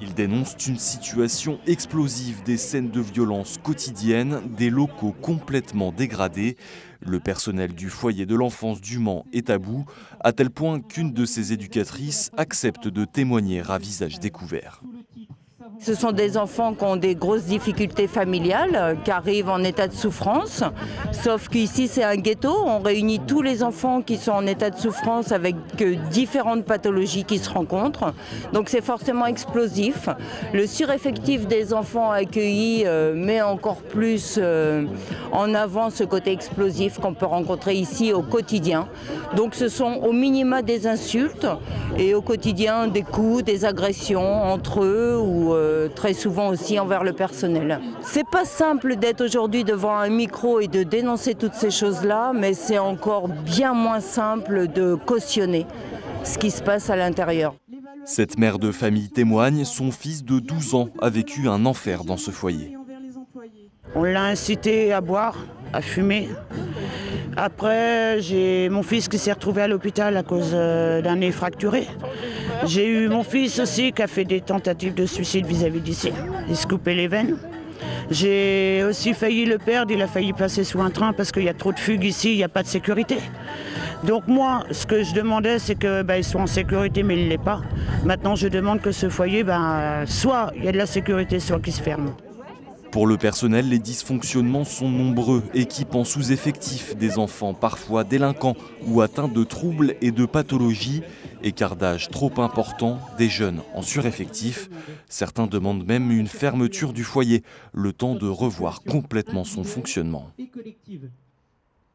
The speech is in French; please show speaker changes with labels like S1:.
S1: Ils dénoncent une situation explosive, des scènes de violence quotidiennes, des locaux complètement dégradés. Le personnel du foyer de l'enfance du Mans est à bout, à tel point qu'une de ses éducatrices accepte de témoigner à visage découvert.
S2: Ce sont des enfants qui ont des grosses difficultés familiales, qui arrivent en état de souffrance. Sauf qu'ici, c'est un ghetto. On réunit tous les enfants qui sont en état de souffrance avec différentes pathologies qui se rencontrent. Donc c'est forcément explosif. Le sureffectif des enfants accueillis met encore plus en avant ce côté explosif qu'on peut rencontrer ici au quotidien. Donc ce sont au minima des insultes et au quotidien des coups, des agressions entre eux ou très souvent aussi envers le personnel. C'est pas simple d'être aujourd'hui devant un micro et de dénoncer toutes ces choses-là, mais c'est encore bien moins simple de cautionner ce qui se passe à l'intérieur.
S1: Cette mère de famille témoigne, son fils de 12 ans a vécu un enfer dans ce foyer.
S3: On l'a incité à boire, à fumer. Après, j'ai mon fils qui s'est retrouvé à l'hôpital à cause d'un nez fracturé. J'ai eu mon fils aussi qui a fait des tentatives de suicide vis-à-vis d'ici. Il se coupait les veines. J'ai aussi failli le perdre, il a failli passer sous un train parce qu'il y a trop de fugues ici, il n'y a pas de sécurité. Donc moi, ce que je demandais, c'est qu'ils soient en sécurité, mais ils ne l'est pas. Maintenant, je demande que ce foyer, soit il y a de la sécurité, soit qu'il se ferme.
S1: Pour le personnel, les dysfonctionnements sont nombreux, équipe en sous-effectif des enfants parfois délinquants ou atteints de troubles et de pathologies, écart d'âge trop important, des jeunes en sureffectif. Certains demandent même une fermeture du foyer, le temps de revoir complètement son fonctionnement.